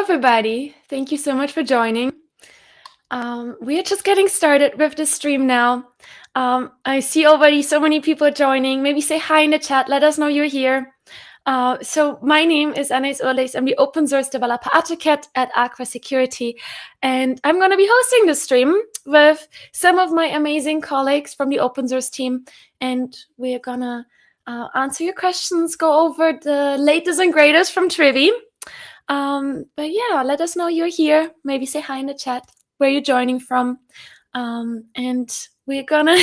everybody. Thank you so much for joining. We are just getting started with the stream now. I see already so many people joining. Maybe say hi in the chat. Let us know you're here. So my name is Anais Urlichs. I'm the open source developer advocate at Aqua Security. And I'm going to be hosting the stream with some of my amazing colleagues from the open source team. And we're going to answer your questions, go over the latest and greatest from Trivy. But yeah, let us know you're here. Maybe say hi in the chat, where you're joining from. And we're gonna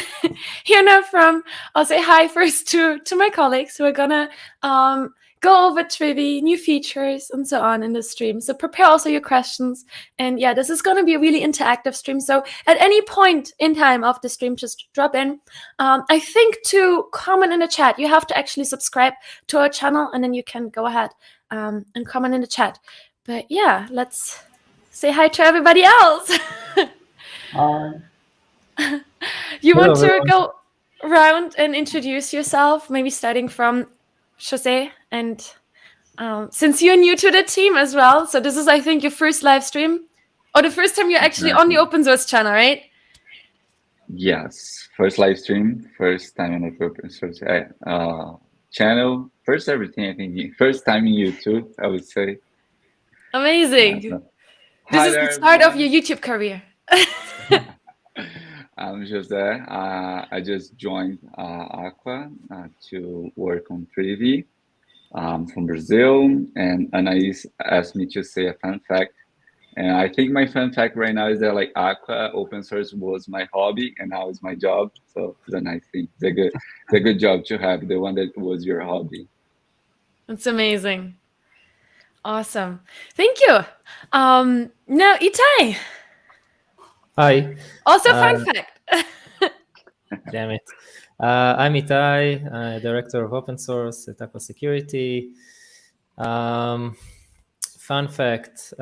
hear now from, I'll say hi first to my colleagues. We're gonna go over Trivy, new features, and so on in the stream. So prepare also your questions. And yeah, this is gonna be a really interactive stream. So at any point in time of the stream, just drop in. I think to comment in the chat, you have to actually subscribe to our channel, and then you can go ahead and comment in the chat. But yeah, let's say hi to everybody else. Hi. You Hello, want to everyone. go around and introduce yourself, maybe starting from Jose, and since you're new to the team as well, so this is, I think, your first live stream, or the first time you're actually on the open source channel, right? Yes, first live stream, first time on the open source channel, first everything. I think first time in YouTube, I would say. Amazing. This is the start of your YouTube career. I'm Jose. I just joined Aqua to work on Trivy from Brazil, and Anais asked me to say a fun fact. And I think my fun fact right now is that like Aqua open source was my hobby and now it's my job. So it's a nice thing. It's a good job to have, the one that was your hobby. That's amazing. Awesome. Thank you. Now, Itai. Hi. Also, fun fact. Damn it. I'm Itai, Director of Open Source at Aqua Security. Fun fact,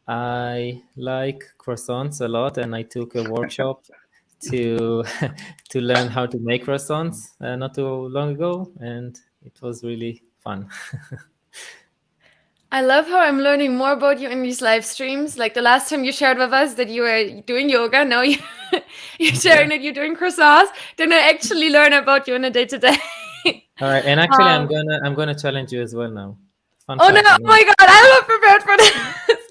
I like croissants a lot, and I took a workshop to to learn how to make croissants not too long ago, and it was really fun. I love how I'm learning more about you in these live streams. Like the last time you shared with us that you were doing yoga, now you're sharing that you're doing croissants. Then I actually learn about you in a day-to-day. All right, and actually, I'm gonna challenge you as well now. Fun Oh fact, no! Oh my god! I'm not prepared for this.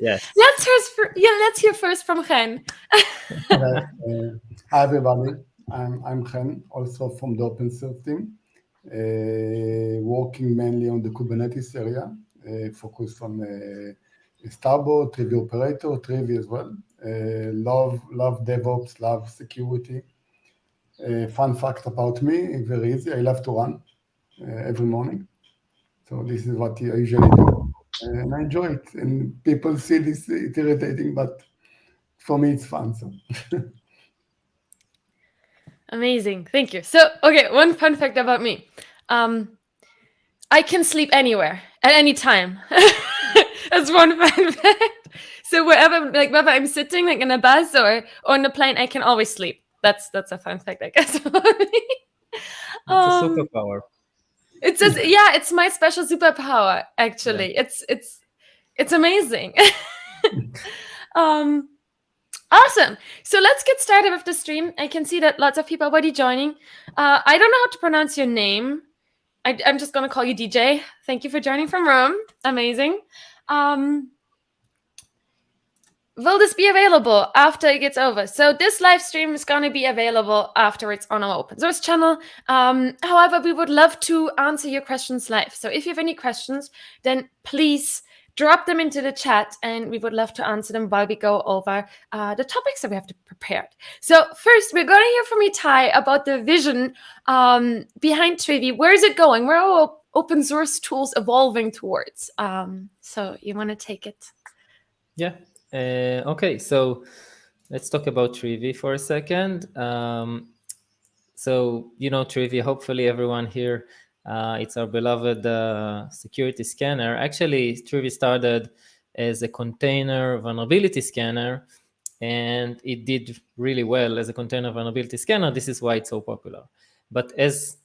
Yes. Let's hear first from Chen. Hi everybody. I'm Chen, also from the open source team, working mainly on the Kubernetes area, focused on Starboard, Trivy operator, Trivy as well. Love DevOps, love security. Fun fact about me, very easy. I love to run every morning. So this is what I usually do. And I enjoy it. And people see this irritating, but for me it's fun. So. Amazing. Thank you. So, okay, one fun fact about me. I can sleep anywhere at any time. That's one fun fact. So wherever, like whether I'm sitting like in a bus or on a plane, I can always sleep. That's a fun fact, I guess, about me. It's a superpower. It says, yeah, it's my special superpower, actually. Yeah. It's amazing. Awesome. So let's get started with the stream. I can see that lots of people are already joining. I don't know how to pronounce your name. I'm just going to call you DJ. Thank you for joining from Rome. Amazing. Will this be available after it gets over? So this live stream is going to be available afterwards on our open source channel. However, we would love to answer your questions live. So if you have any questions, then please drop them into the chat, and we would love to answer them while we go over the topics that we have prepared. So first, we're going to hear from Itai about the vision behind Trivy. Where is it going? Where are our open source tools evolving towards? So you want to take it? Yeah. Okay, so let's talk about Trivy for a second. So, you know, Trivy, hopefully everyone here, it's our beloved security scanner. Actually, Trivy started as a container vulnerability scanner, and it did really well as a container vulnerability scanner. This is why it's so popular. But as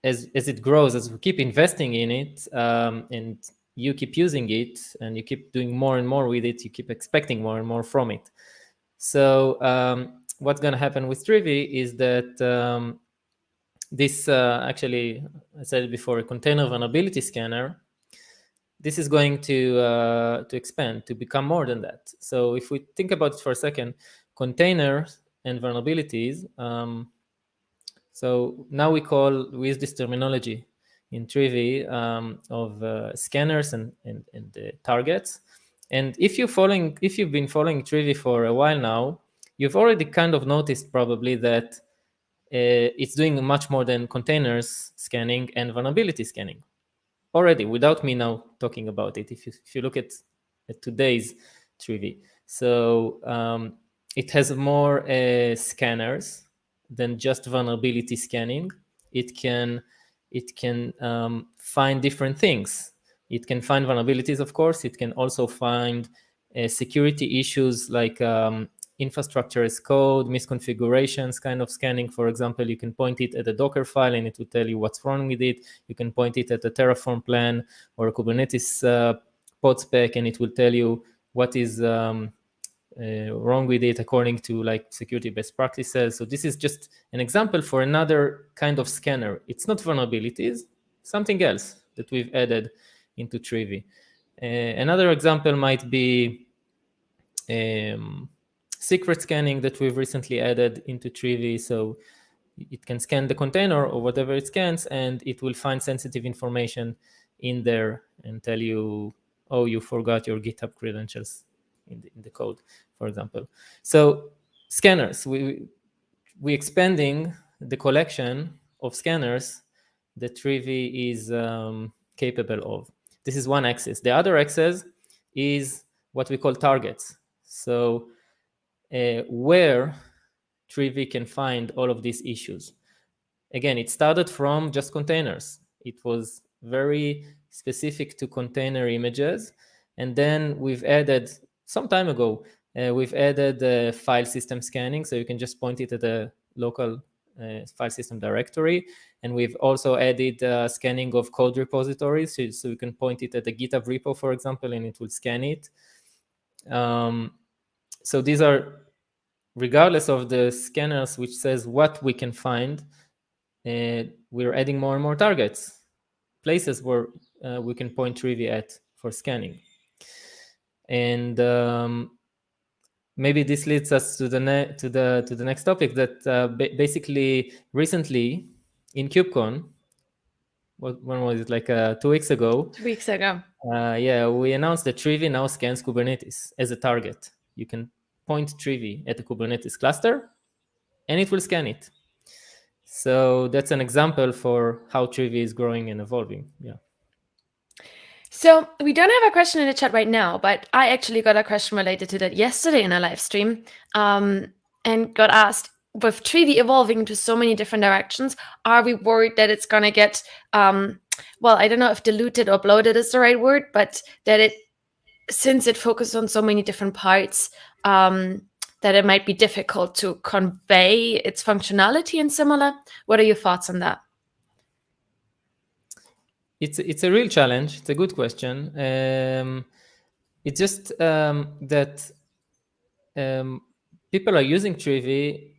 it grows, as we keep investing in it, and you keep using it and you keep doing more and more with it, you keep expecting more and more from it. So what's going to happen with Trivy is that this actually, I said it before, a container vulnerability scanner, this is going to expand, to become more than that. So if we think about it for a second, containers and vulnerabilities, so now we use this terminology in Trivy of scanners and targets. And if you've been following Trivy for a while now, you've already kind of noticed probably that it's doing much more than containers scanning and vulnerability scanning already, without me now talking about it. If you look at today's Trivy, so it has more scanners than just vulnerability scanning. It can find different things. It can find vulnerabilities, of course. It can also find security issues like infrastructure as code, misconfigurations kind of scanning. For example, you can point it at a Docker file and it will tell you what's wrong with it. You can point it at a Terraform plan or a Kubernetes pod spec, and it will tell you what is wrong with it according to like security best practices. So this is just an example for another kind of scanner. It's not vulnerabilities, something else that we've added into Trivy. Another example might be secret scanning that we've recently added into Trivy. So it can scan the container or whatever it scans, and it will find sensitive information in there and tell you, oh, you forgot your GitHub credentials in the code, for example. So scanners, we expanding the collection of scanners that Trivy is capable of. This is one axis. The other axis is what we call targets. So where Trivy can find all of these issues. Again, it started from just containers. It was very specific to container images. And then we've added, some time ago, we've added file system scanning. So you can just point it at a local file system directory. And we've also added scanning of code repositories. So you can point it at the GitHub repo, for example, and it will scan it. So these are, regardless of the scanners which says what we can find, we're adding more and more targets, places where we can point Trivy at for scanning. And maybe this leads us to the next topic that basically recently in KubeCon, when was it, like 2 weeks ago? 2 weeks ago. Yeah, we announced that Trivy now scans Kubernetes as a target. You can point Trivy at a Kubernetes cluster, and it will scan it. So that's an example for how Trivy is growing and evolving. Yeah. So we don't have a question in the chat right now, but I actually got a question related to that yesterday in a live stream, and got asked, with Trivy evolving into so many different directions, are we worried that it's going to get, well, I don't know if diluted or bloated is the right word, but that it, since it focuses on so many different parts, that it might be difficult to convey its functionality and similar? What are your thoughts on that? It's a real challenge. It's a good question. It's just that people are using Trivy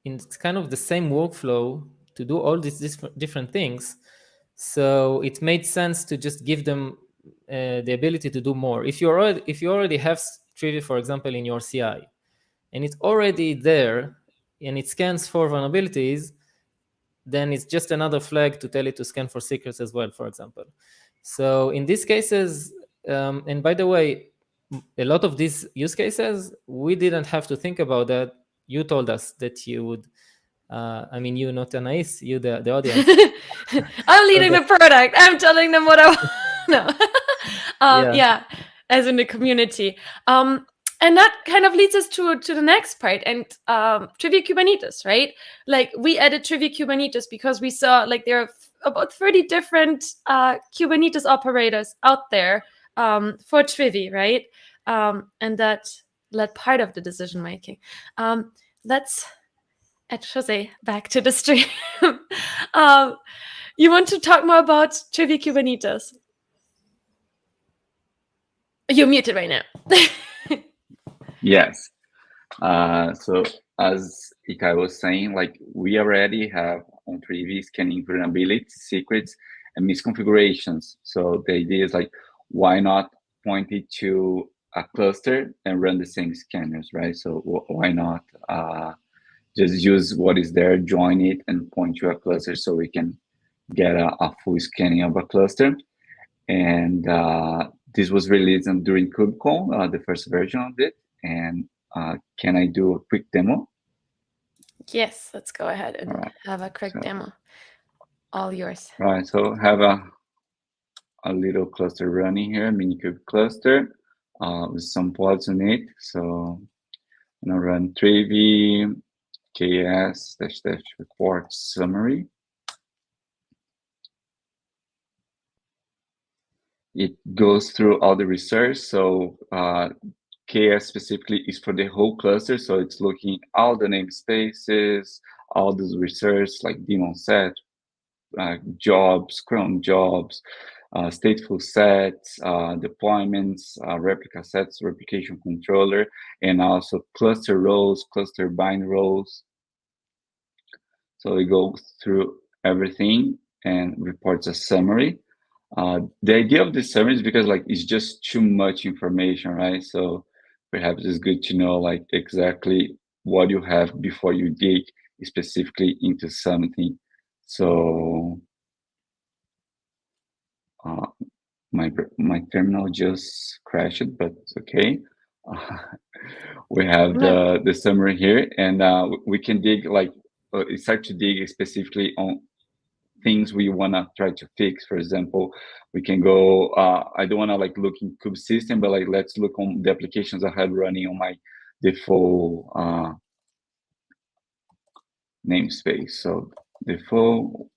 in kind of the same workflow to do all these different things. So it made sense to just give them the ability to do more. If you already have Trivy, for example, in your CI, and it's already there, and it scans for vulnerabilities, then it's just another flag to tell it to scan for secrets as well, for example. So in these cases, and by the way, a lot of these use cases, we didn't have to think about that. You told us that you would, I mean, you, not Anais, you, the audience. I'm leading the product. I'm telling them what I want. No. Yeah, as in the community. And that kind of leads us to the next part, and Trivy Kubernetes, right? Like, we added Trivy Kubernetes because we saw like there are about 30 different Kubernetes operators out there for Trivy, right? And that led part of the decision making. Let's add Jose back to the stream. You want to talk more about Trivy Kubernetes? You're muted right now. Yes. So as Ikai was saying, like we already have on Trivy scanning vulnerabilities, secrets, and misconfigurations. So the idea is like, why not point it to a cluster and run the same scanners, right? So why not just use what is there, join it, and point to a cluster so we can get a full scanning of a cluster. And this was released during KubeCon, the first version of it. And can I do a quick demo? Yes, let's go ahead and have a quick So, demo. All yours. Right, so have a little cluster running here, Minikube cluster with some pods in it. So I'm gonna run Trivy ks -- report summary. It goes through all the research. So KS specifically is for the whole cluster. So it's looking all the namespaces, all those research like daemon set, jobs, cron jobs, stateful sets, deployments, replica sets, replication controller, and also cluster roles, cluster bind roles. So it goes through everything and reports a summary. The idea of the summary is because like it's just too much information, right? So perhaps it's good to know like exactly what you have before you dig specifically into something. So my terminal just crashed, but it's okay. We have the summary here, and we can dig like start to dig specifically on things we want to try to fix. For example, we can go, I don't want to like look in kube system, but like let's look on the applications I have running on my default namespace. So default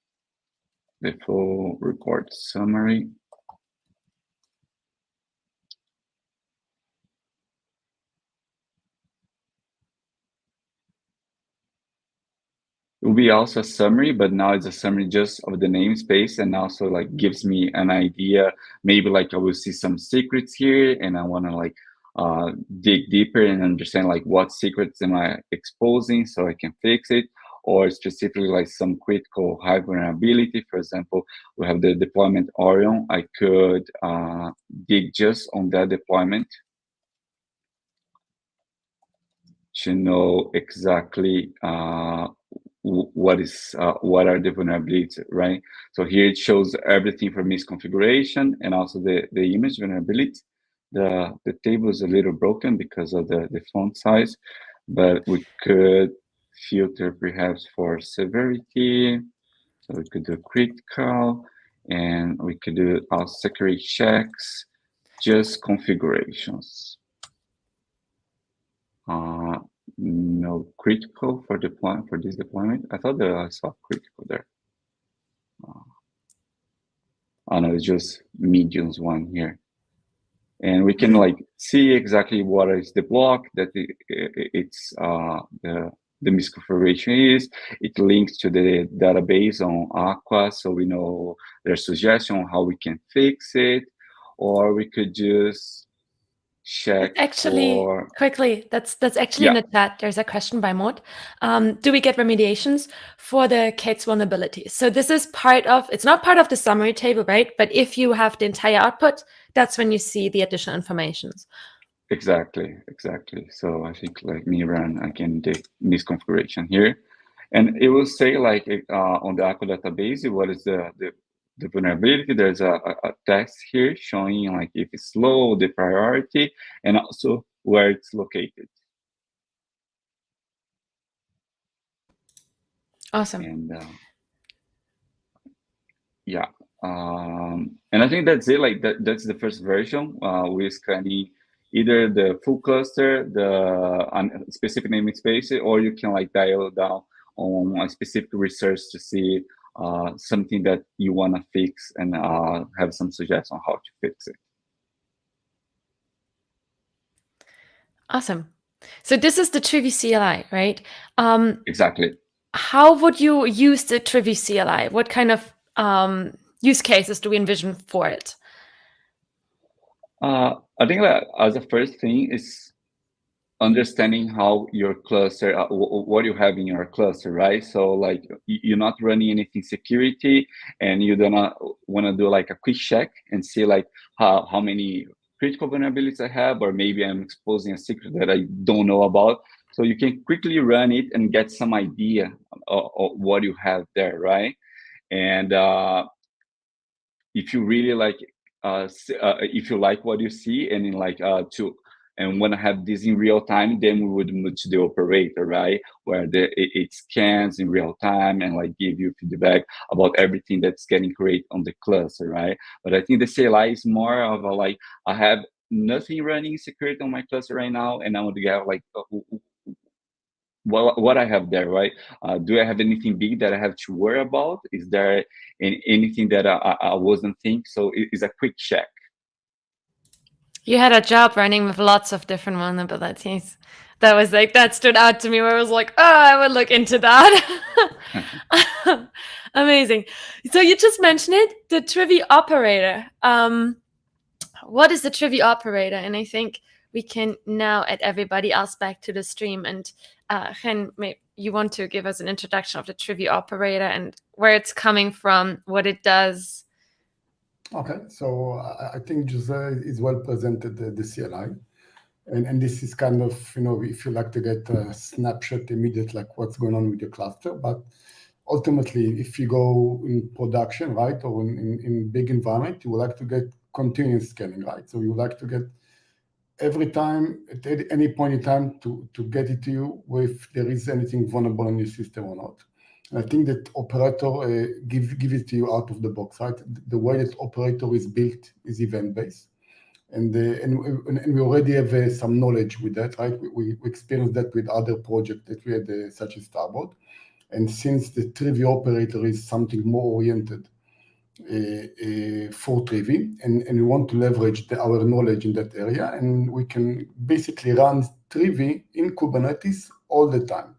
report summary. It will be also a summary, but now it's a summary just of the namespace, and also like gives me an idea. Maybe like I will see some secrets here, and I want to like dig deeper and understand like what secrets am I exposing so I can fix it, or specifically like some critical high vulnerability. For example, we have the deployment Orion. I could dig just on that deployment to know exactly what are the vulnerabilities, right? So here it shows everything for misconfiguration and also the image vulnerability. The table is a little broken because of the font size, but we could filter perhaps for severity. So we could do critical, and we could do our security checks, just configurations. No critical for this deployment. I thought that I saw critical there. Oh no, it's just mediums one here. And we can like see exactly what is the block that it's the misconfiguration is. It links to the database on Aqua, so we know their suggestion on how we can fix it, or we could just check actually for... quickly, that's actually in the chat. There's a question by Maud. Do we get remediations for the Kate's vulnerabilities? So this is it's not part of the summary table, right? But if you have the entire output, that's when you see the additional informations. Exactly. So I think like me run, I can do misconfiguration here, and it will say like on the Aqua database what is the vulnerability. There's a text here showing like if it's low, the priority, and also where it's located. Awesome. And yeah, and I think that's it. Like that's the first version. We're scanning either the full cluster, the specific namespace, or you can like dial down on a specific research to see something that you want to fix and have some suggestions on how to fix it. Awesome. So this is the Trivy CLI, right? Exactly. How would you use the Trivy CLI? What kind of use cases do we envision for it? I think that as a first thing is understanding how your cluster, what you have in your cluster, right? So like you're not running anything security, and you don't want to do like a quick check and see like how many critical vulnerabilities I have, or maybe I'm exposing a secret that I don't know about. So you can quickly run it and get some idea of what you have there, right? And if you really like, if you like what you see, and in like and want to have this in real time, then we would move to the operator, right? Where it scans in real time and like give you feedback about everything that's getting created on the cluster, right? But I think the CLI is more of a like, I have nothing running security on my cluster right now, and I want to have like what I have there, right? Do I have anything big that I have to worry about? Is there anything that I wasn't thinking? So it's a quick check. You had a job running with lots of different vulnerabilities. That was like, that stood out to me, where I was like, oh, I would look into that. Amazing. So you just mentioned it, the Trivy operator. What is the Trivy operator? And I think we can now add everybody else back to the stream. And Chen, you want to give us an introduction of the Trivy operator and where it's coming from, what it does? Okay, so I think Jose is well presented the CLI. And this is kind of, if you like to get a snapshot immediate, like what's going on with your cluster. But ultimately, if you go in production, right, or in big environment, you would like to get continuous scanning, right? So you would like to get every time, at any point in time, to get it to you if there is anything vulnerable in your system or not. And I think that operator give it to you out of the box, right? The way that operator is built is event-based. And we already have some knowledge with that, right? We experienced that with other projects that we had, such as Starboard. And since the Trivy operator is something more oriented for Trivy, and we want to leverage our knowledge in that area, and we can basically run Trivy in Kubernetes all the time.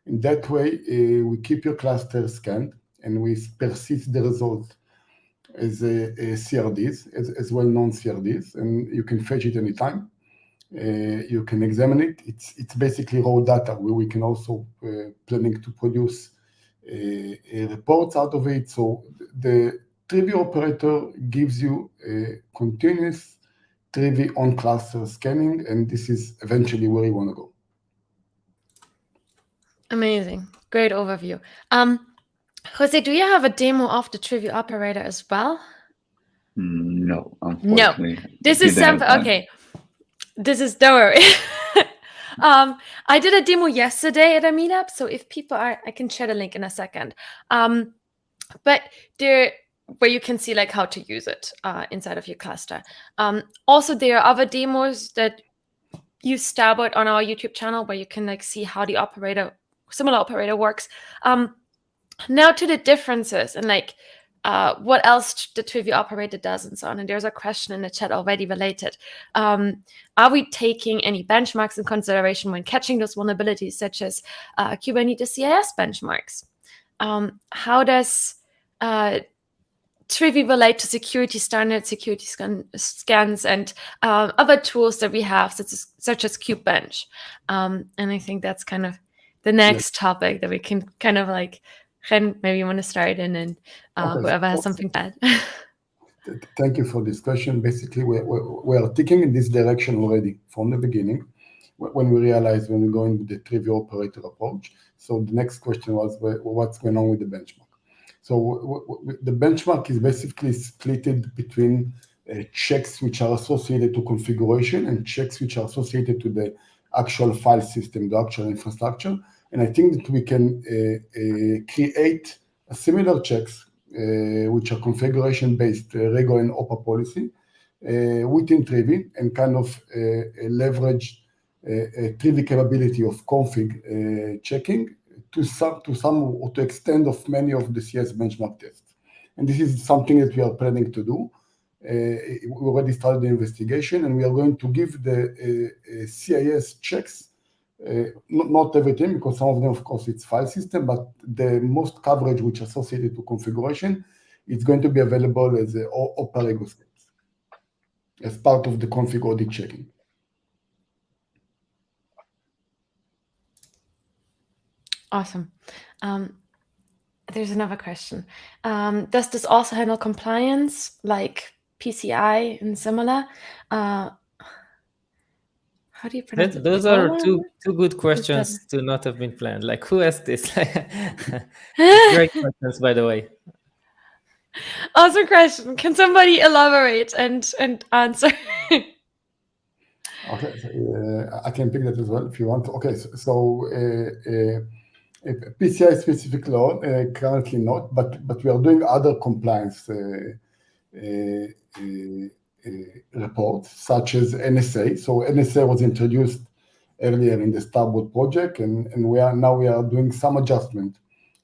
In that way, we keep your cluster scanned, and we persist the result as CRDs, as well-known CRDs, and you can fetch it anytime. You can examine it. It's basically raw data where we can also planning to produce reports out of it. So the Trivy operator gives you a continuous Trivy on cluster scanning, and this is eventually where you want to go. Amazing. Great overview. Jose, do you have a demo of the Trivy operator as well? No, unfortunately. No. This is something, okay. This is, don't worry. I did a demo yesterday at a meetup, so if people are, I can share the link in a second. But there, where you can see like how to use it inside of your cluster. Also, there are other demos that use Starboard on our YouTube channel where you can like see how the similar operator works. Now to the differences and like what else the Trivy operator does and so on. And there's a question in the chat already related. Are we taking any benchmarks in consideration when catching those vulnerabilities, such as Kubernetes CIS benchmarks? How does Trivy relate to security standards, security scans, and other tools that we have, such as Kubebench? And I think that's kind of the next topic that we can kind of like, Chen, maybe you want to start in, and whoever has something to add. Thank you for this question. Basically, we are thinking in this direction already from the beginning, when we realized when we're going with the Trivy operator approach. So the next question was, what's going on with the benchmark? So the benchmark is basically split between checks which are associated to configuration and checks which are associated to the actual file system, the actual infrastructure. And I think that we can create a similar checks, which are configuration-based, regular and OPA policy within Trivy, and kind of leverage Trivy capability of config checking to some or to extent of many of the CS benchmark tests. And this is something that we are planning to do. We already started the investigation, and we are going to give the CIS checks. Not everything, because some of them, of course, it's file system, but the most coverage which is associated to configuration, it's going to be available as OPA regu scripts. as part of the config audit checking. Awesome. There's another question. Does this also handle compliance like PCI and similar? How do you pronounce it? Those are two good questions to not have been planned. Like, who asked this? Great questions, by the way. Awesome question. Can somebody elaborate and answer? Okay, so, I can pick that as well if you want. Okay, so PCI specific law, currently not, but we are doing other compliance reports, such as NSA. So NSA was introduced earlier in the Starboard project, and we are doing some adjustment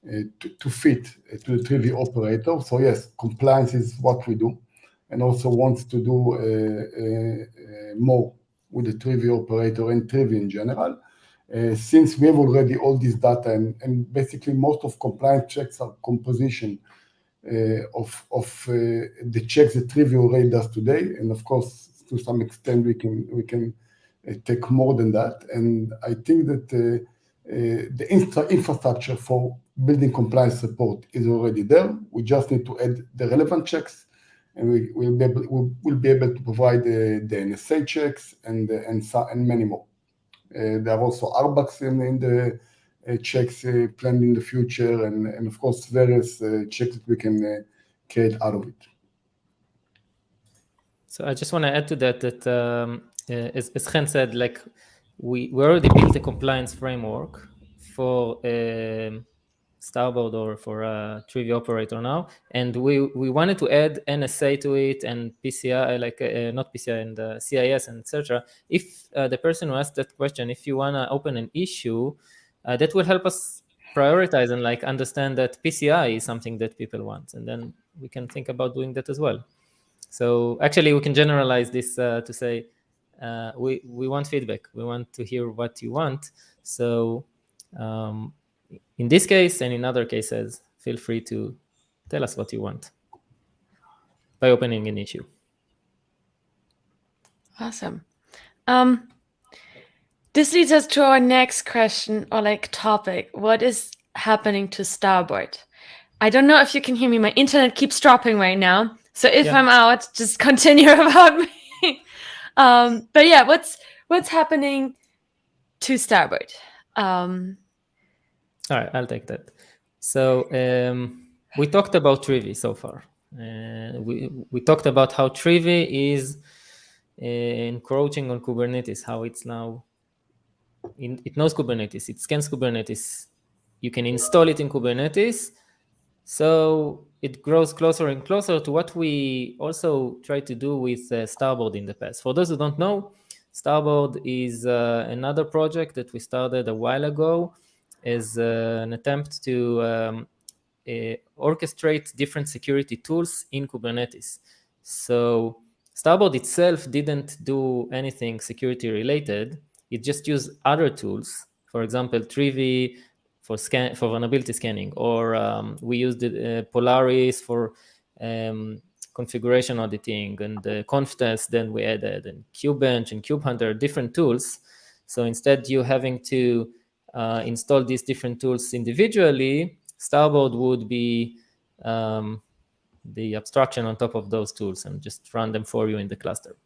to fit to the Trivy operator. So yes, compliance is what we do, and also wants to do more with the Trivy operator and Trivy in general. Since we have already all this data, and basically most of compliance checks are composition of the checks that Trivy already does today, and of course, to some extent, we can take more than that. And I think that the infrastructure for building compliance support is already there. We just need to add the relevant checks, and we'll be able to provide the NSA checks and many more. There are also RBACs in the checks planned in the future, and of course, various checks that we can create out of it. So I just want to add to that as Chen said, like we already built a compliance framework for Starboard or for a Trivy operator now, and we wanted to add NSA to it and PCI, like not PCI and CIS and etc. If the person who asked that question, if you want to open an issue, that will help us prioritize and like understand that PCI is something that people want, and then we can think about doing that as well. So actually, we can generalize this to say we want feedback. We want to hear what you want. So in this case and in other cases, feel free to tell us what you want by opening an issue. Awesome. This leads us to our next question or like topic. What is happening to Starboard? I don't know if you can hear me. My internet keeps dropping right now. So if I'm out, just continue about me. But yeah, what's happening to Starboard? All right, I'll take that. So we talked about Trivy so far. We talked about how Trivy is encroaching on Kubernetes, how it's now, it knows Kubernetes, it scans Kubernetes. You can install it in Kubernetes. So it grows closer and closer to what we also tried to do with Starboard in the past. For those who don't know, Starboard is another project that we started a while ago as an attempt to orchestrate different security tools in Kubernetes. So Starboard itself didn't do anything security related. It just used other tools. For example, Trivy for vulnerability scanning, or we used Polaris for configuration auditing, and Conftest then we added, and Kubench and KubeHunter, different tools. So instead you having to install these different tools individually, Starboard would be the abstraction on top of those tools and just run them for you in the cluster.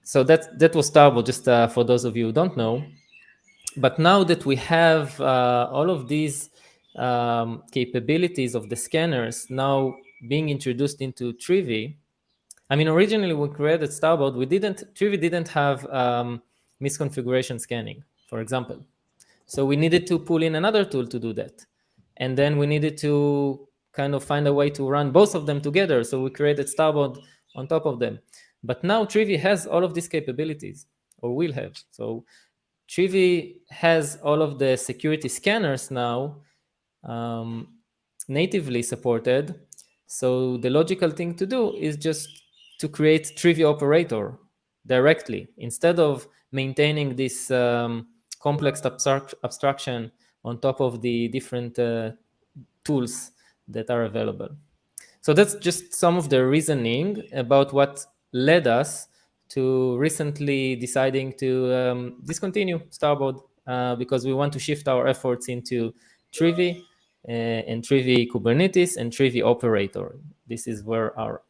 So that was Starboard, just for those of you who don't know. But now that we have all of these capabilities of the scanners now being introduced into Trivy, I mean, originally when we created Starboard, Trivy didn't have misconfiguration scanning, for example. So we needed to pull in another tool to do that. And then we needed to kind of find a way to run both of them together. So we created Starboard on top of them. But now Trivy has all of these capabilities, or will have. So Trivy has all of the security scanners now natively supported. So the logical thing to do is just to create Trivy operator directly, instead of maintaining this complex abstraction on top of the different tools that are available. So that's just some of the reasoning about what led us to recently deciding to discontinue Starboard because we want to shift our efforts into Trivy and Trivy Kubernetes and Trivy Operator. This is where our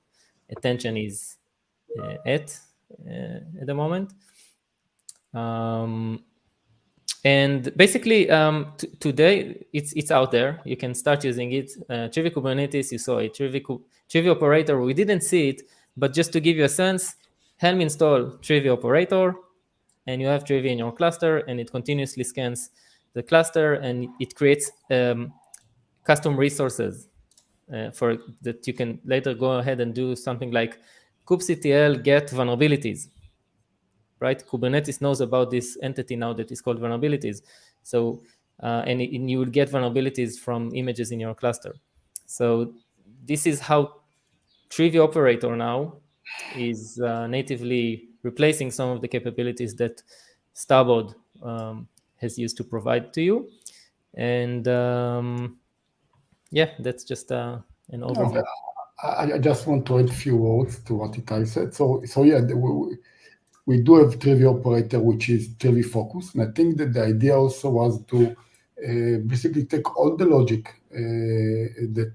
attention is at the moment. And basically, today it's out there. You can start using it. Trivy Kubernetes, you saw it. Trivy Operator, we didn't see it, but just to give you a sense, Helm install Trivy Operator, and you have Trivy in your cluster, and it continuously scans the cluster, and it creates custom resources for that you can later go ahead and do something like kubectl get vulnerabilities. Right, Kubernetes knows about this entity now that is called vulnerabilities. So, and you will get vulnerabilities from images in your cluster. So this is how Trivy Operator now is natively replacing some of the capabilities that Starboard has used to provide to you. And yeah, that's just an overview. I just want to add a few words to what Itai said. So yeah, we do have Trivy Operator, which is Trivy focused. And I think that the idea also was to basically take all the logic that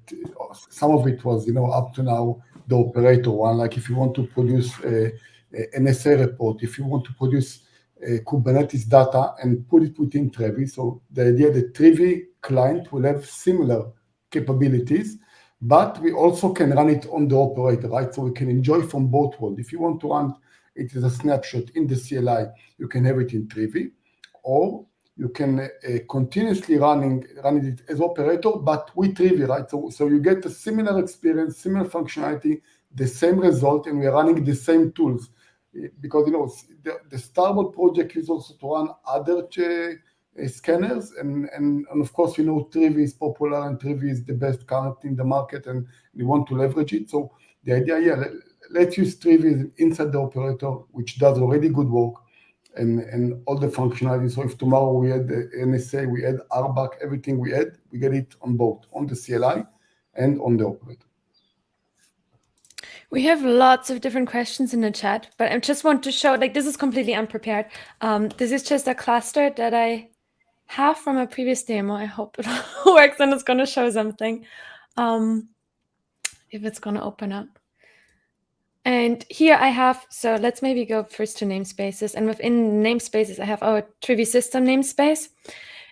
some of it was, up to now, the operator one. Like if you want to produce an NSA report, if you want to produce Kubernetes data and put it within Trivy. So the idea that Trivy client will have similar capabilities, but we also can run it on the operator, right? So we can enjoy from both worlds. If you want to run it is a snapshot in the CLI, you can have it in Trivy, or you can continuously run it as operator, but with Trivy, right? So you get a similar experience, similar functionality, the same result, and we're running the same tools. Because the Starboard project is also to run other scanners, and of course Trivy is popular and Trivy is the best currently in the market, and we want to leverage it. So the idea, let's use Trivy inside the operator, which does already good work and all the functionality. So if tomorrow we add the NSA, we add RBAC, everything we add, we get it on both, on the CLI and on the operator. We have lots of different questions in the chat, but I just want to show, this is completely unprepared. This is just a cluster that I have from a previous demo. I hope it works and it's going to show something. If it's going to open up. And here I have, so let's maybe go first to namespaces. And within namespaces, I have our Trivy system namespace.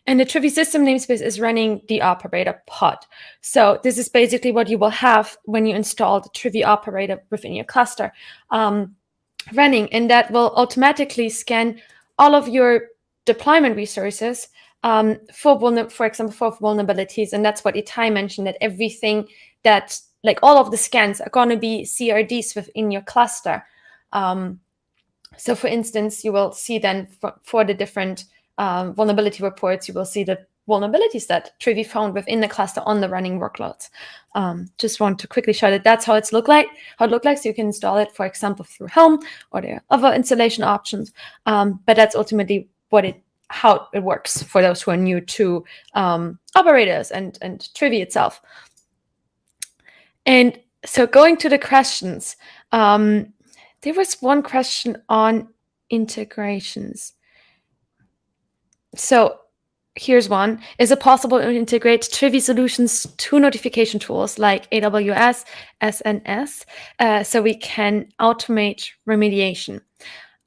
And the Trivy system namespace is running the operator pod. So this is basically what you will have when you install the Trivy operator within your cluster running. And that will automatically scan all of your deployment resources for example, for vulnerabilities. And that's what Itai mentioned, that everything that, all of the scans are going to be CRDs within your cluster. So for instance, you will see then for the different vulnerability reports, you will see the vulnerabilities that Trivy found within the cluster on the running workloads. Just want to quickly show that that's how it looked like. So you can install it, for example, through Helm, or there are other installation options. But that's ultimately how it works for those who are new to operators and Trivy itself. And so going to the questions, there was one question on integrations. So here's one. Is it possible to integrate Trivy solutions to notification tools like AWS, SNS, so we can automate remediation?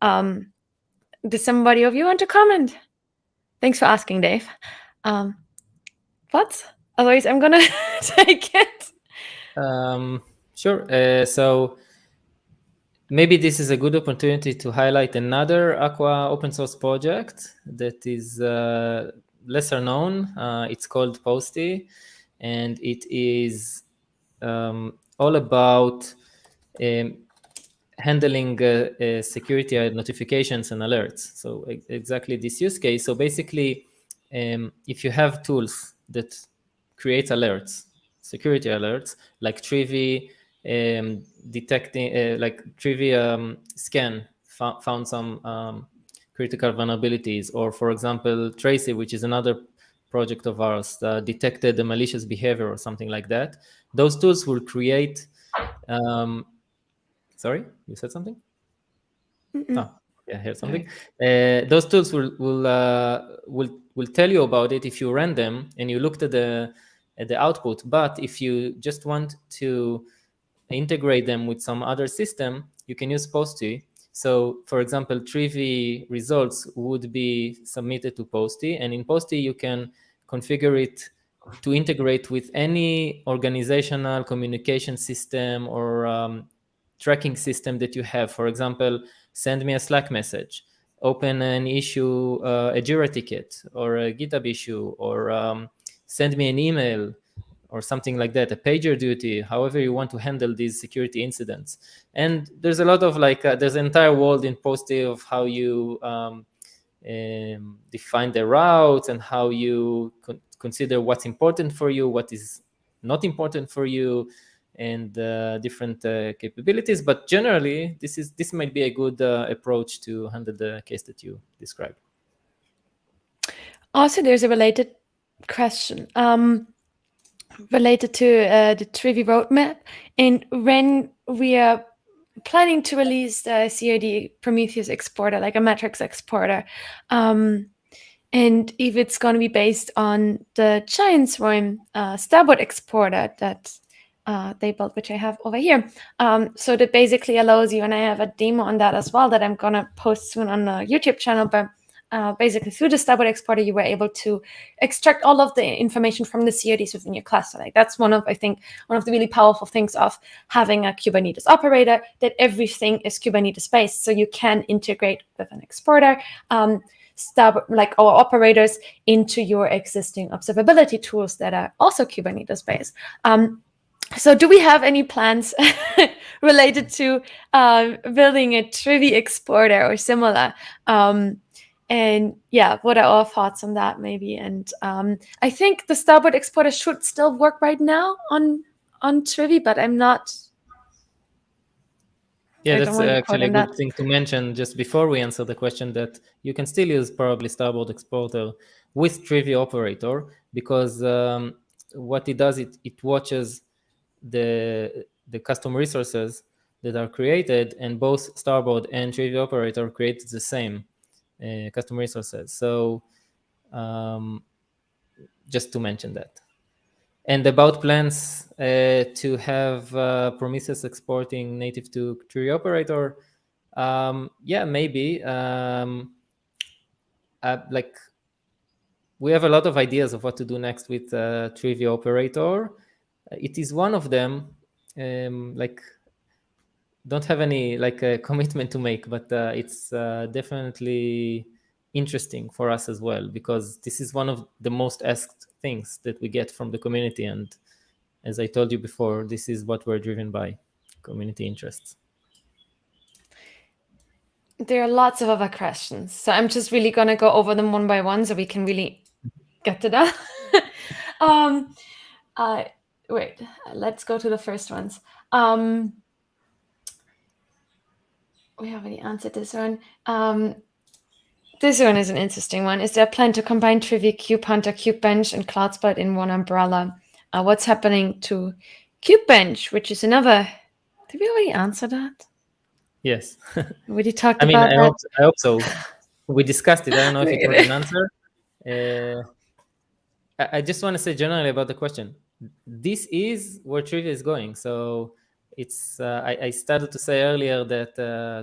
Does somebody of you want to comment? Thanks for asking, Dave. What? Otherwise, I'm going to take it. Sure. So maybe this is a good opportunity to highlight another Aqua open source project that is lesser known. It's called Posty, and it is all about handling security notifications and alerts. So exactly this use case. So basically, if you have tools that create alerts, security alerts, like Trivy detecting, like Trivy scan found some critical vulnerabilities, or for example, Tracy, which is another project of ours detected a malicious behavior or something like that, those tools will create. Sorry, you said something? Oh, yeah, I heard something. Those tools will tell you about it if you ran them and you looked at the output. But if you just want to integrate them with some other system, you can use Posty. So, for example, Trivy results would be submitted to Posty, and in Posty you can configure it to integrate with any organizational communication system or tracking system that you have. For example, send me a Slack message, open an issue, a Jira ticket, or a GitHub issue, or send me an email, or something like that, a PagerDuty, however you want to handle these security incidents. And there's a lot of there's an entire world in Posty of how you define the routes and how you consider what's important for you, what is not important for you, and different capabilities. But generally, this might be a good approach to handle the case that you described. Also, there's a related question related to the Trivy roadmap, and when we are planning to release the CID Prometheus exporter, like a metrics exporter, and if it's going to be based on the Giants Roam Starboard exporter that they built, which I have over here. So that basically allows you, and I have a demo on that as well that I'm going to post soon on the YouTube channel, but basically through the Starboard exporter, you were able to extract all of the information from the CIDs within your cluster. Like that's one of the really powerful things of having a Kubernetes operator, that everything is Kubernetes based. So you can integrate with an exporter, like our operators, into your existing observability tools that are also Kubernetes based. So do we have any plans related to building a Trivy exporter or similar? And yeah, what are our thoughts on that maybe? And I think the Starboard exporter should still work right now on Trivy, but I'm not. Yeah, that's actually a good thing to mention just before we answer the question, that you can still use probably Starboard exporter with Trivy operator, because what it does, it watches the custom resources that are created, and both Starboard and Trivy operator create the same custom resources. So just to mention that. And about plans to have Prometheus exporting native to Trivy operator, yeah, maybe. Like we have a lot of ideas of what to do next with Trivy operator. It is one of them. Like don't have any commitment to make, but it's definitely interesting for us as well, because this is one of the most asked things that we get from the community, and as I told you before, this is what we're driven by, community interests. There are lots of other questions, so I'm just really going to go over them one by one so we can really get to that. Wait, let's go to the first ones. We already answered this one. This one is an interesting one. Is there a plan to combine Trivy, KubeHunter, KubeBench, and CloudSpot in one umbrella? What's happening to KubeBench, which is another... Did we already answer that? Yes. We already talked about that. I hope so. We discussed it. I don't know if it was an answer. I just want to say generally about the question. This is where Trivy is going. So it's I started to say earlier that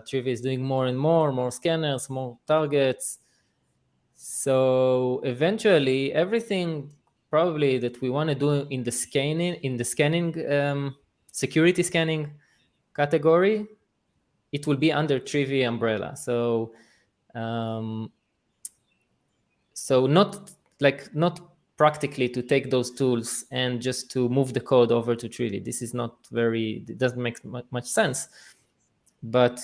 Trivy is doing more and more scanners, more targets. So eventually, everything probably that we want to do in the scanning, security scanning category, it will be under Trivy umbrella. So not practically to take those tools and just to move the code over to Trivy. This is not it doesn't make much sense. But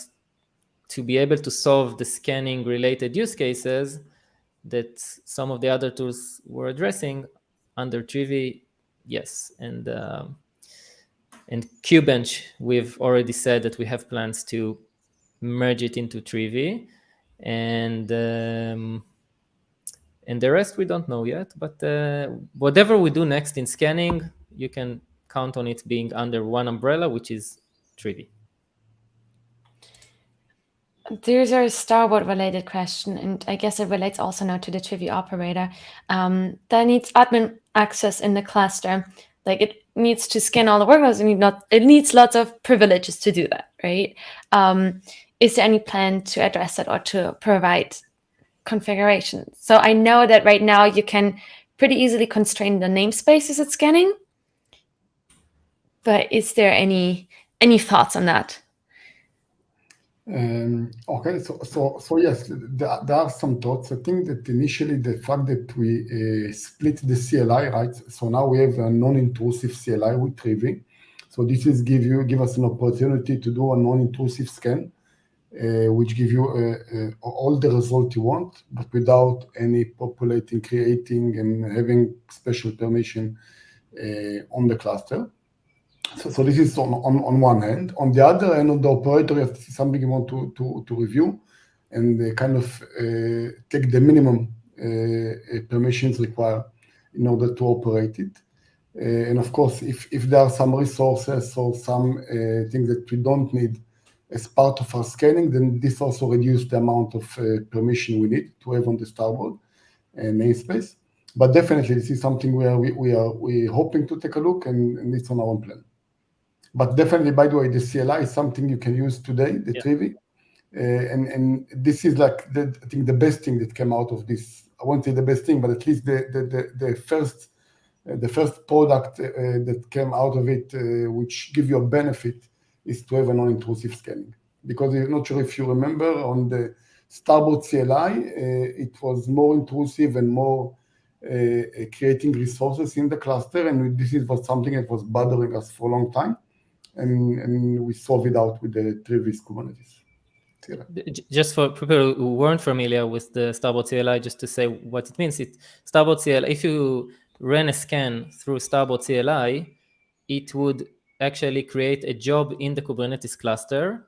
to be able to solve the scanning related use cases that some of the other tools were addressing under Trivy, yes. And KubeBench, we've already said that we have plans to merge it into Trivy. And And the rest we don't know yet, but whatever we do next in scanning, you can count on it being under one umbrella, which is Trivy. There's a Starboard related question, and I guess it relates also now to the Trivy operator that needs admin access in the cluster. Like it needs to scan all the workloads, and it needs lots of privileges to do that, right? Is there any plan to address it or to provide configuration? So I know that right now you can pretty easily constrain the namespaces it's scanning, but is there any thoughts on that? Okay, so yes, there are some thoughts. I think that initially the fact that we split the CLI, right? So now we have a non-intrusive CLI with Trivy. So this is give us an opportunity to do a non-intrusive scan, which give you all the results you want, but without any populating, creating, and having special permission on the cluster. So this is on one hand. On the other hand, on the operator, if this is something you want to review and kind of take the minimum permissions required in order to operate it. And of course, if there are some resources or some things that we don't need as part of our scanning, then this also reduces the amount of permission we need to have on the Starboard namespace. But definitely, this is something where we're hoping to take a look, and it's on our plan. But definitely, by the way, the CLI is something you can use today, the Trivy. And this is like, I think, the best thing that came out of this. I won't say the best thing, but at least the first product that came out of it, which give you a benefit, is to have a non-intrusive scanning. Because I'm not sure if you remember, on the Starboard CLI, it was more intrusive and more creating resources in the cluster, and this was something that was bothering us for a long time. And we solve it out with the Trivy Kubernetes. Just for people who weren't familiar with the Starboard CLI, just to say what it means. Starboard CLI, if you ran a scan through Starboard CLI, it would actually create a job in the Kubernetes cluster.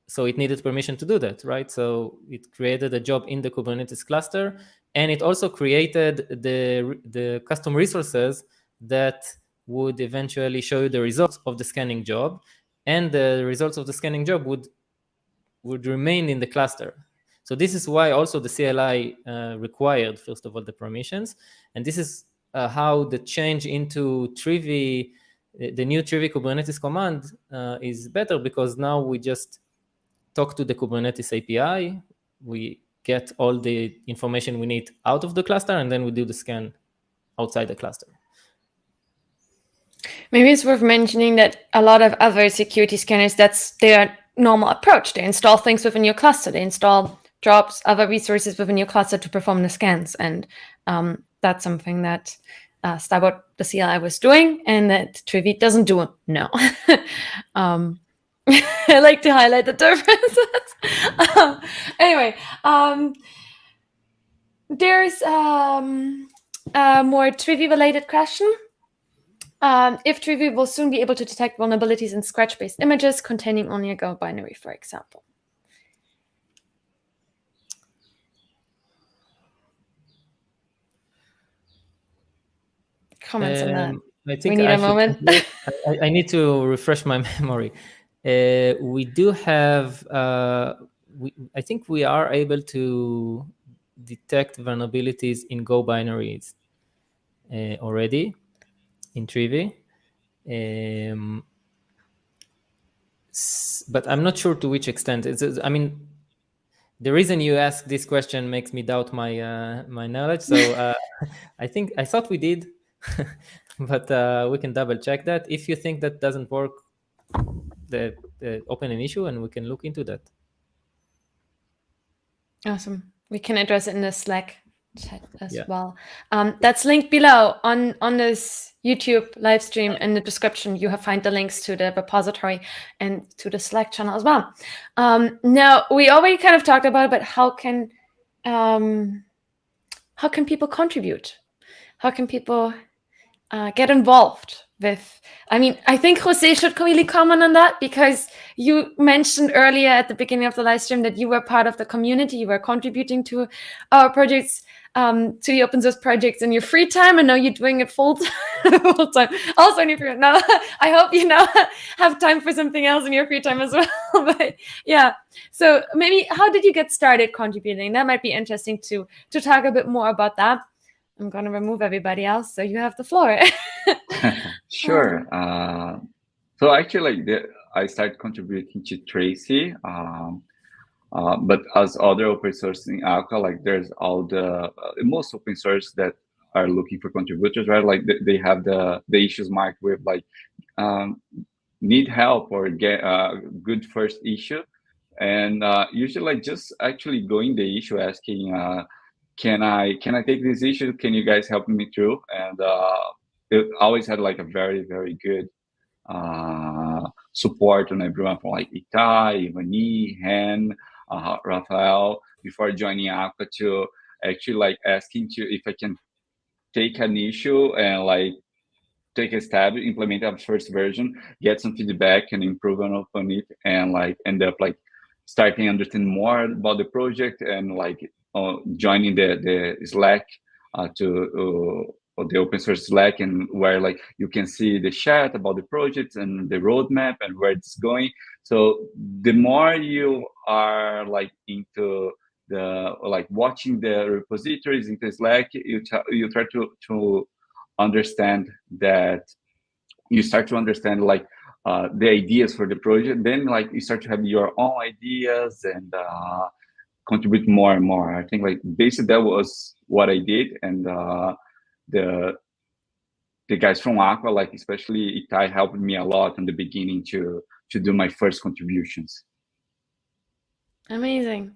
So it needed permission to do that, right? So it created a job in the Kubernetes cluster, and it also created the custom resources that would eventually show you the results of the scanning job, and the results of the scanning job would remain in the cluster. So this is why also the CLI required, first of all, the permissions. And this is how the change into Trivy, the new Trivy Kubernetes command is better, because now we just talk to the Kubernetes API, we get all the information we need out of the cluster, and then we do the scan outside the cluster. Maybe it's worth mentioning that a lot of other security scanners, that's their normal approach. They install things within your cluster. They install jobs, other resources within your cluster to perform the scans. And that's something that Starboard, the CLI, was doing, and that Trivy doesn't do now. I like to highlight the differences. Anyway, there's a more Trivy-related question. If Trivy will soon be able to detect vulnerabilities in Scratch-based images containing only a Go binary, for example. Comments on that? I think we need a moment. I need to refresh my memory. We do have, I think we are able to detect vulnerabilities in Go binaries already in Trivy. But I'm not sure to which extent. I mean, the reason you ask this question makes me doubt my my knowledge. So I thought we did, but we can double check that. If you think that doesn't work, open an issue and we can look into that. Awesome. We can address it in the Slack chat as well. That's linked below on this YouTube live stream. In the description, you find the links to the repository and to the Slack channel as well. Now, we already kind of talked about it, but how can people contribute? How can people get involved with. I mean, I think Jose should really comment on that, because you mentioned earlier at the beginning of the live stream that you were part of the community, you were contributing to our projects, to the open source projects in your free time, and now you're doing it full time. Also in your free time. Now, I hope you now have time for something else in your free time as well. But yeah, so maybe how did you get started contributing? That might be interesting to talk a bit more about that. I'm going to remove everybody else, so you have the floor. Sure. So actually, I started contributing to Tracy, but as other open source in Aqua, like there's all the most open source that are looking for contributors, right? Like they have the issues marked with like need help or get a good first issue, and usually like just actually going the issue, asking. Can I take this issue? Can you guys help me through? And it always had like a very, very good support on everyone from like Itai, Ivani, Hen, Rafael, before joining Aqua, to actually like asking to if I can take an issue and like take a stab, implement a first version, get some feedback and improve on it, and like end up like starting to understand more about the project, and like joining the Slack to the open source Slack, and where like you can see the chat about the project and the roadmap and where it's going. So the more you are like into the like watching the repositories into Slack, you try to understand that, you start to understand like the ideas for the project. Then like you start to have your own ideas and contribute more and more. I think like basically that was what I did, and the guys from Aqua, like especially Itai, helped me a lot in the beginning to do my first contributions. Amazing.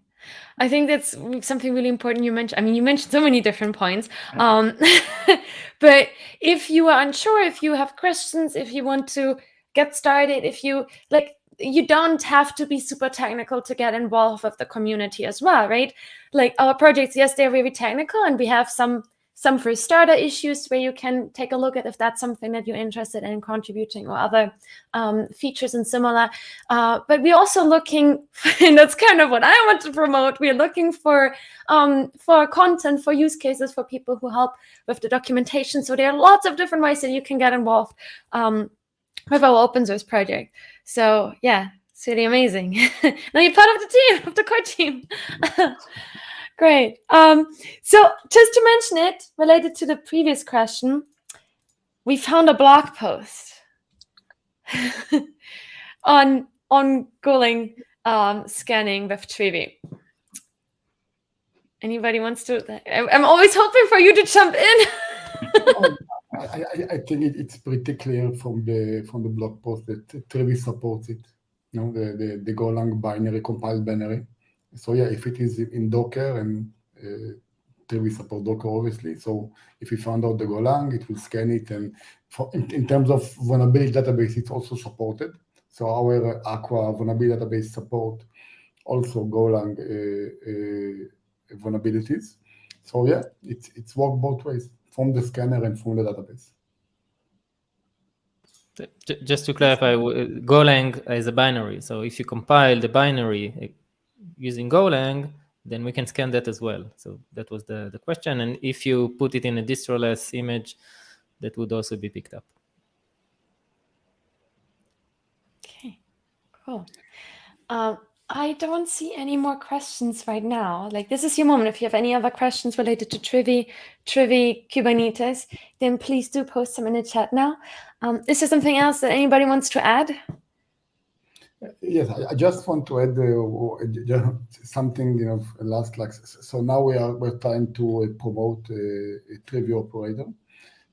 I think that's something really important you mentioned. I mean, you mentioned so many different points. But if you are unsure, if you have questions, if you want to get started, if you like, you don't have to be super technical to get involved with the community as well, right? Like our projects, yes, they're very technical, and we have some for starter issues where you can take a look at if that's something that you're interested in contributing, or other features and similar. But we're also looking, and that's kind of what I want to promote, we're looking for content, for use cases, for people who help with the documentation. So there are lots of different ways that you can get involved with our open source project. So yeah, it's really amazing. Now you're part of the team, of the core team. Great. So just to mention it, related to the previous question, we found a blog post on Golang scanning with Trivy. Anybody wants to? I'm always hoping for you to jump in. I think it's pretty clear from the blog post that Trivy supports it. You know, the Golang binary, compiled binary. So yeah, if it is in Docker, and Trivy support Docker obviously. So if we found out the Golang, it will scan it, and in terms of vulnerability database, it's also supported. So our Aqua vulnerability database support also Golang vulnerabilities. So yeah, it's worked both ways, from the scanner and from the database. Just to clarify, Golang is a binary. So if you compile the binary using Golang, then we can scan that as well. So that was the question. And if you put it in a distroless image, that would also be picked up. Okay, cool. I don't see any more questions right now. Like, this is your moment. If you have any other questions related to Trivy Kubernetes, then please do post them in the chat now. Is there something else that anybody wants to add? Yes, I just want to add something, you know, last class. So now we're trying to promote a Trivy operator.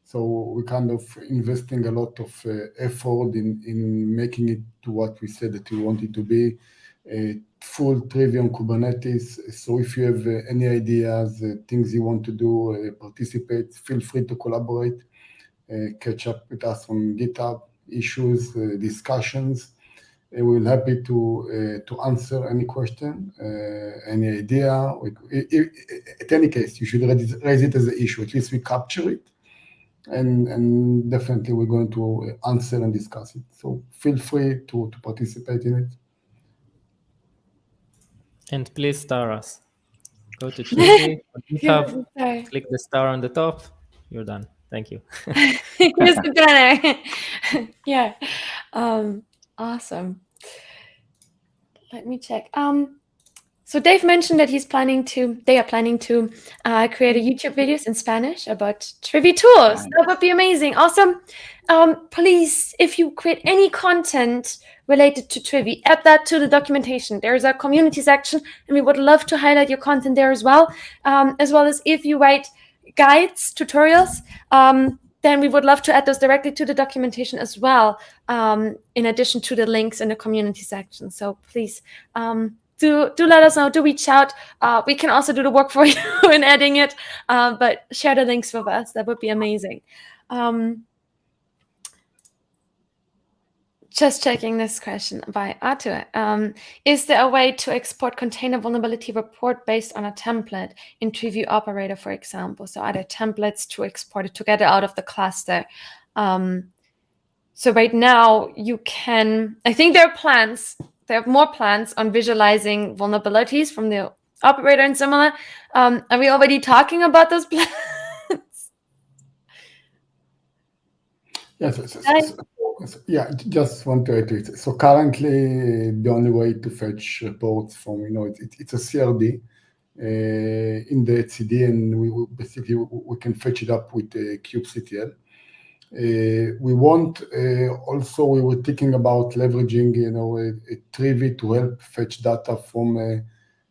So we're kind of investing a lot of effort in making it to what we said that we want it to be, a full Trivy on Kubernetes. So if you have any ideas, things you want to do, participate, feel free to collaborate, catch up with us on GitHub, issues, discussions. We're happy to answer any question, any idea. In any case, you should raise it as an issue. At least we capture it. and definitely we're going to answer and discuss it. So feel free to participate in it. And please star us. Go to Trivy on GitHub, Sorry. click the star on the top. You're done. Thank you. Here's the banner. Yeah. Awesome. Let me check. So Dave mentioned that they are planning to create a YouTube videos in Spanish about Trivy tools. Nice. That would be amazing. Also, please, if you create any content related to Trivy, add that to the documentation. There's a community section, and we would love to highlight your content there as well as if you write guides, tutorials, then we would love to add those directly to the documentation as well, in addition to the links in the community section. So please do let us know, do reach out. We can also do the work for you in adding it, but share the links with us. That would be amazing. Just checking this question by Arthur. Is there a way to export container vulnerability report based on a template in Trivy operator, for example? So are there templates to export it together out of the cluster? So right now you can, I think there are plans, there are more plans on visualizing vulnerabilities from the operator and similar. Are we already talking about those plans? Yes. Yeah, just want to add to it. So currently, the only way to fetch reports from, it's a CRD in the etcd, and we can fetch it up with kubectl. We were thinking about leveraging, a Trivy to help fetch data from a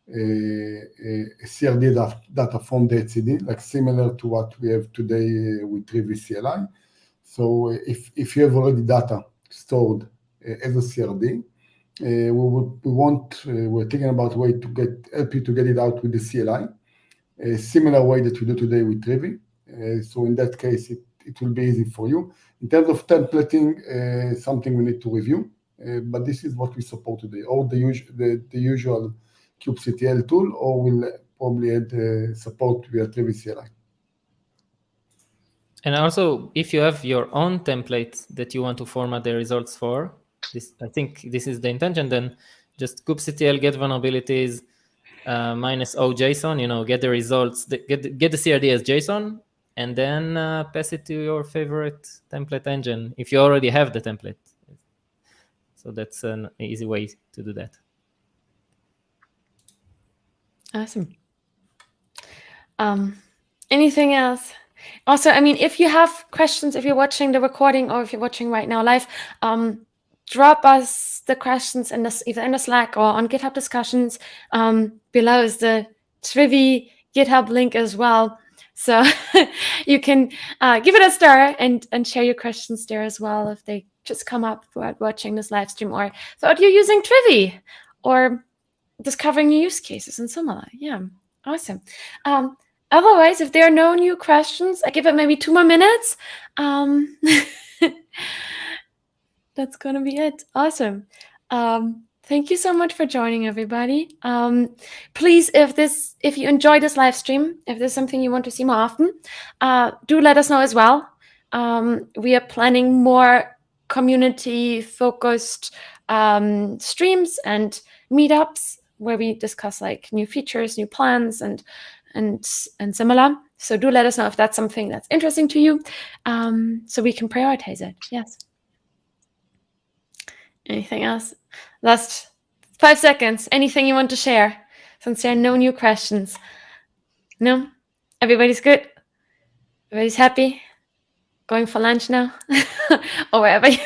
CRD data from the etcd, like similar to what we have today with Trivy CLI. So if you have already data stored as a CRD, we're thinking about a way to help you to get it out with the CLI, a similar way that we do today with Trivy. So in that case, it will be easy for you. In terms of templating, something we need to review, but this is what we support today, or the usual kubectl tool, or we'll probably add support via Trivy CLI. And also, if you have your own template that you want to format the results for, I think this is the intention, then just kubectl get vulnerabilities minus o JSON, get the results, get the CRD as JSON, and then pass it to your favorite template engine if you already have the template. So that's an easy way to do that. Awesome. Anything else? Also, I mean, if you have questions, if you're watching the recording or if you're watching right now live, drop us the questions either in the Slack or on GitHub discussions. Below is the Trivy GitHub link as well. So you can give it a star and share your questions there as well if they just come up throughout watching this live stream or thought you're using Trivy or discovering new use cases and similar. Yeah, awesome. Otherwise, if there are no new questions, I give it maybe 2 more minutes. That's gonna be it. Awesome. Thank you so much for joining, everybody. Please, if you enjoy this live stream, if there's something you want to see more often, do let us know as well. We are planning more community-focused streams and meetups where we discuss like new features, new plans, and similar. So do let us know if that's something that's interesting to you, so we can prioritize it. Yes. Anything else? Last 5 seconds. Anything you want to share? Since there are no new questions. No? Everybody's good? Everybody's happy? Going for lunch now? Or wherever you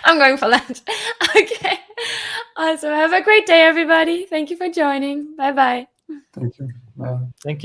I'm going for lunch. Okay. Awesome. Have a great day, everybody. Thank you for joining. Bye-bye. Thank you. Thank you.